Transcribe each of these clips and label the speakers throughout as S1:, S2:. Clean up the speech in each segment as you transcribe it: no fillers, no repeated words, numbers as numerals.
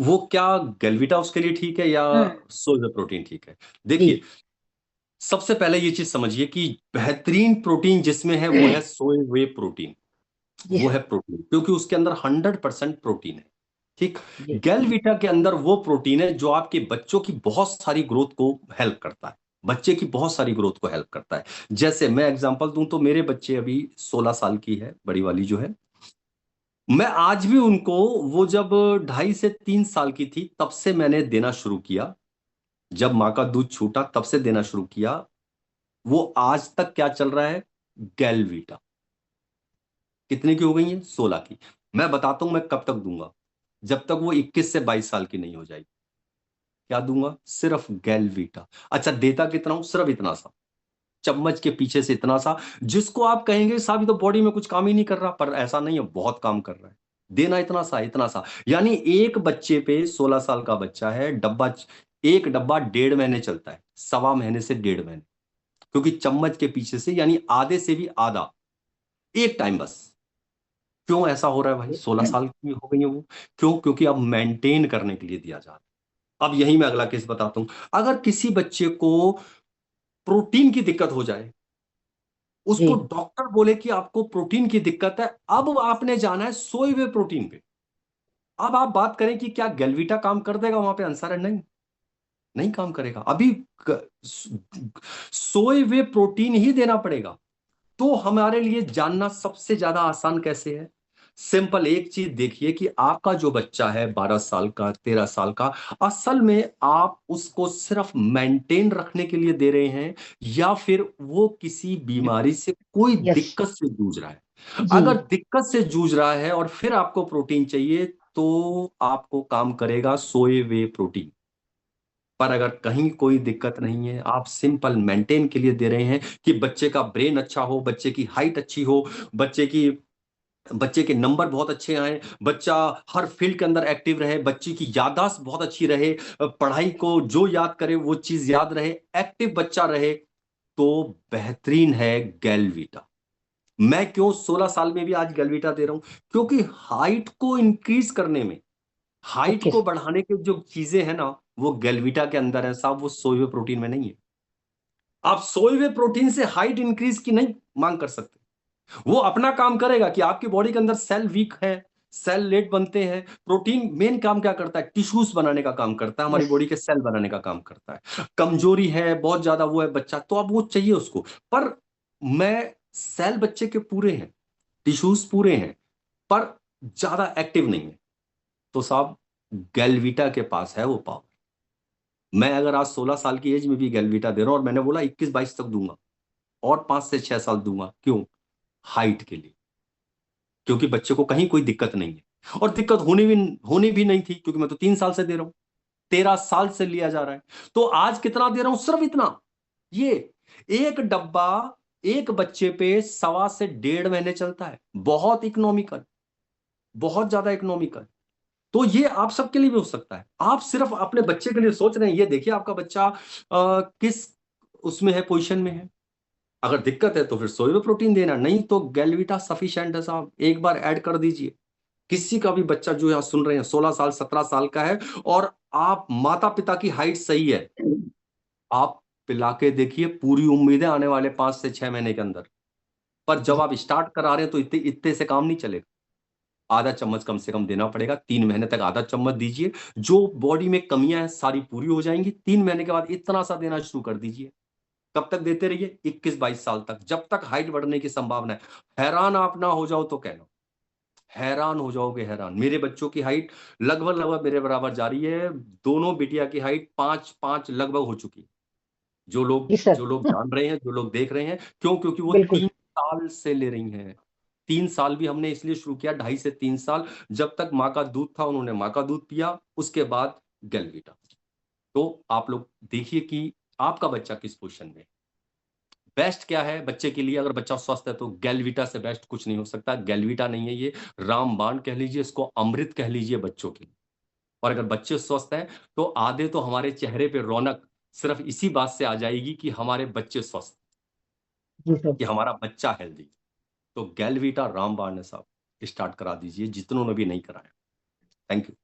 S1: वो क्या गैलविटा उसके लिए ठीक है या
S2: हम्म।
S1: सोया प्रोटीन ठीक है?
S2: जी।
S1: देखिए, सबसे पहले ये चीज समझिए कि बेहतरीन प्रोटीन जिसमें है वो है सोए हुए प्रोटीन।
S2: जी
S1: वो है
S2: सर।
S1: प्रोटीन क्योंकि उसके अंदर 100% प्रोटीन है। ठीक।
S2: जी।
S1: गैलविटा के अंदर वो प्रोटीन है जो आपके बच्चों की बहुत सारी ग्रोथ को हेल्प करता है। बच्चे की बहुत सारी ग्रोथ को हेल्प करता है। जैसे मैं एग्जांपल दूं तो मेरे बच्चे अभी 16 साल की है, बड़ी वाली जो है। मैं आज भी उनको, वो जब 2.5 से 3 साल की थी तब से मैंने देना शुरू किया। जब माँ का दूध छूटा तब से देना शुरू किया। वो आज तक क्या चल रहा है? गैलवीटा। कितने की हो गई है? 16 की। मैं बताता हूं मैं कब तक दूंगा। जब तक वो 21 से 22 साल की नहीं हो जाएगी। क्या दूंगा? सिर्फ गैलवीटा। अच्छा, देता कितना हूं? सिर्फ इतना सा, चम्मच के पीछे से इतना सा। जिसको आप कहेंगे साहब ये तो बॉडी में कुछ काम ही नहीं कर रहा, पर ऐसा नहीं है, बहुत काम कर रहा है। देना इतना सा, इतना सा। यानी एक बच्चे पे, 16 साल का बच्चा है, डब्बा, एक डब्बा 1.5 महीने चलता है, 1.25 महीने से 1.5 महीने। क्योंकि चम्मच के पीछे से, यानी आधे से भी आधा, एक टाइम बस। क्यों ऐसा हो रहा है भाई? 16 साल की हो गई है वो। क्यों? क्योंकि अब मेंटेन करने के लिए दिया जा रहा है। अब यही मैं अगला केस बताता हूं। अगर किसी बच्चे को प्रोटीन की दिक्कत हो जाए, उसको
S2: जी।
S1: डॉक्टर बोले कि आपको प्रोटीन की दिक्कत है, अब आपने जाना है सोए हुए प्रोटीन पे। अब आप बात करें कि क्या गैलविटा काम कर देगा वहां पे? आंसर है नहीं। नहीं काम करेगा। अभी सोए हुए प्रोटीन ही देना पड़ेगा। तो हमारे लिए जानना सबसे ज्यादा आसान कैसे है? सिंपल एक चीज देखिए कि आपका जो बच्चा है 12 साल का, 13 साल का, असल में आप उसको सिर्फ मेंटेन रखने के लिए दे रहे हैं या फिर वो किसी बीमारी से, कोई
S2: यस।
S1: दिक्कत से जूझ रहा है?
S2: जी।
S1: अगर दिक्कत से जूझ रहा है और फिर आपको प्रोटीन चाहिए, तो आपको काम करेगा सोए हुए प्रोटीन। पर अगर कहीं कोई दिक्कत नहीं है, आप सिंपल मेंटेन के लिए दे रहे हैं कि बच्चे का ब्रेन अच्छा हो, बच्चे की हाइट अच्छी हो, बच्चे की, बच्चे के नंबर बहुत अच्छे आए, बच्चा हर फील्ड के अंदर एक्टिव रहे, बच्चे की याददाश्त बहुत अच्छी रहे, पढ़ाई को जो याद करे वो चीज याद रहे, एक्टिव बच्चा रहे, तो बेहतरीन है गैलवीटा। मैं क्यों 16 साल में भी आज गैलवीटा दे रहा हूं? क्योंकि हाइट को इंक्रीज करने में, हाइट
S2: ओके
S1: को
S2: सर।
S1: बढ़ाने की जो चीजें हैं ना, वो गैलवीटा के अंदर है साहब, वो सोए हुए प्रोटीन में नहीं है। आप सोए हुए प्रोटीन से हाइट इंक्रीज की नहीं मांग कर सकते। वो अपना काम करेगा कि आपकी बॉडी के अंदर सेल वीक है, सेल लेट बनते हैं। प्रोटीन मेन काम क्या करता है? टिश्यूज बनाने का काम करता है, हमारी
S2: यस।
S1: बॉडी के सेल बनाने का काम करता है। कमजोरी है बहुत ज्यादा, वो है बच्चा, तो अब वो चाहिए उसको। पर मैं, सेल बच्चे के पूरे हैं, टिश्यूज पूरे हैं, पर ज्यादा एक्टिव नहीं है, तो साहब गैलवीटा के पास है वो पावर। मैं अगर आज 16 साल की एज में भी गैलवीटा दे रहा हूं, और मैंने बोला 21-22 तक दूंगा, और 5 से 6 साल दूंगा। क्यों? हाइट के लिए। क्योंकि बच्चे को कहीं कोई दिक्कत नहीं है, और दिक्कत होनी भी नहीं थी, क्योंकि मैं तो 3 साल से दे रहा हूं, 13 साल से लिया जा रहा है। तो आज कितना दे रहा हूं? सिर्फ इतना। ये एक डब्बा एक बच्चे पे 1.25 से 1.5 महीने चलता है। बहुत इकोनॉमिकल, बहुत ज्यादा इकोनॉमिकल। तो ये आप सबके लिए भी हो सकता है। आप सिर्फ अपने बच्चे के लिए सोच रहे हैं, ये देखिए आपका बच्चा किस उसमें है, पोजीशन में है। अगर दिक्कत है तो फिर सोया प्रोटीन देना, नहीं तो गैलविटा सफिशिएंट है साहब, एक बार ऐड कर दीजिए। किसी का भी बच्चा जो यहाँ सुन रहे हैं 16 साल 17 साल का है, और आप माता पिता की हाइट सही है, आप पिला के देखिए, पूरी उम्मीद है आने वाले 5 से 6 महीने के अंदर। पर जब
S2: जी।
S1: आप स्टार्ट करा रहे हैं तो इतने इतने से काम नहीं चलेगा। आधा चम्मच कम से कम देना पड़ेगा, 3 महीने तक आधा चम्मच दीजिए। जो बॉडी में कमियां हैं सारी पूरी हो जाएंगी। 3 महीने के बाद इतना सा देना शुरू कर दीजिए। कब तक देते रहिए? 21-22 साल तक, जब तक हाइट बढ़ने की संभावना है। हैरान आप ना हो जाओ तो कहना, हैरान हो जाओगे, हैरान। मेरे बच्चों की हाइट लगभग लगभग मेरे बराबर जा रही है। दोनों बिटिया की हाइट 5-5 लगभग हो चुकी है। जो लोग
S2: जी सर।
S1: जो लोग जान रहे हैं, जो लोग देख रहे हैं। क्यों? क्योंकि वो
S2: बिल्कुल।
S1: 3 साल से ले रही हैं। 3 साल भी हमने इसलिए शुरू किया, 2.5 से 3 साल। जब तक माँ का दूध था उन्होंने माँ का दूध पिया, उसके बाद गैलवीटा। तो आप लोग देखिए कि आपका बच्चा किस पोजीशन में है। बेस्ट क्या है बच्चे के लिए? अगर बच्चा स्वस्थ है तो गैलवीटा से बेस्ट कुछ नहीं हो सकता। गैलवीटा नहीं है ये, रामबाण कह लीजिए इसको, अमृत कह लीजिए बच्चों के लिए। और अगर बच्चे स्वस्थ हैं तो आधे तो हमारे चेहरे पे रौनक सिर्फ इसी बात से आ जाएगी कि हमारे बच्चे स्वस्थ,
S2: जी सर।
S1: कि हमारा बच्चा हेल्दी। तो गैलवीटा रामबाण है साहब, स्टार्ट करा दीजिए जितनों ने भी नहीं कराया। Thank you.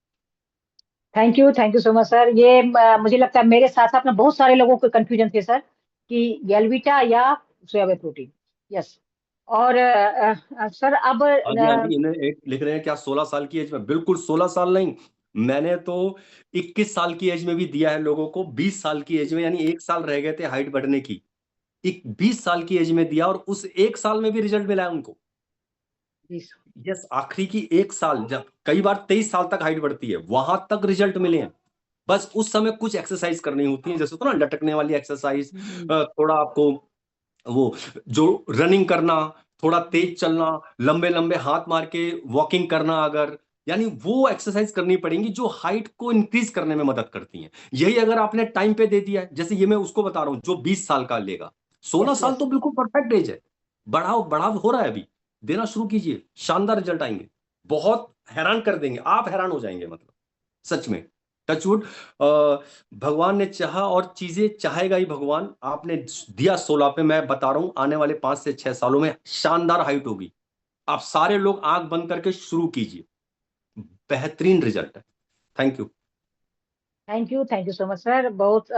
S2: Thank you so much sir. ये मुझे लगता है मेरे साथ साथ में बहुत सारे लोगों को कंफ्यूजन थे सर कि गैलवीटा या सोया वे प्रोटीन। यस। और सर अब
S1: हाँ जी, हाँ जी, इन्हें एक लिख रहे हैं क्या 16 साल की एज में? बिल्कुल 16 साल नहीं, मैंने तो 21 साल की एज में भी दिया है लोगों को, 20 साल की एज में, यानी 1 साल रह गए थे हाइट बढ़ने की, 20 साल की एज में दिया और उस 1 साल में भी रिजल्ट मिला है उनको। यस, आखिरी की 1 साल, जब कई बार 23 साल तक हाइट बढ़ती है, वहां तक रिजल्ट मिले हैं। बस उस समय कुछ एक्सरसाइज करनी होती है, जैसे तो ना लटकने वाली एक्सरसाइज, थोड़ा आपको वो जो रनिंग करना, थोड़ा तेज चलना, लंबे लंबे हाथ मार के वॉकिंग करना, अगर यानी वो एक्सरसाइज करनी पड़ेंगी जो हाइट को इंक्रीज करने में मदद करती हैं। यही अगर आपने टाइम पे दे दिया है, जैसे ये मैं उसको बता रहा हूं जो 20 साल का लेगा, 16
S2: यस
S1: साल
S2: यस।
S1: तो बिल्कुल परफेक्ट एज है। बढ़ाव बढ़ाव हो रहा है अभी, देना शुरू कीजिए, शानदार रिजल्ट आएंगे, बहुत हैरान कर देंगे, आप हैरान हो जाएंगे, मतलब सच में। टचवुड, भगवान ने चाहा और चीजें चाहेगा ही भगवान। आपने दिया 16 पे, मैं बता रहा हूं आने वाले 5 से 6 सालों में शानदार हाइट होगी। आप सारे लोग आंख बंद करके शुरू कीजिए, बेहतरीन रिजल्ट है। Thank you.
S2: Thank you so much sir. बहुत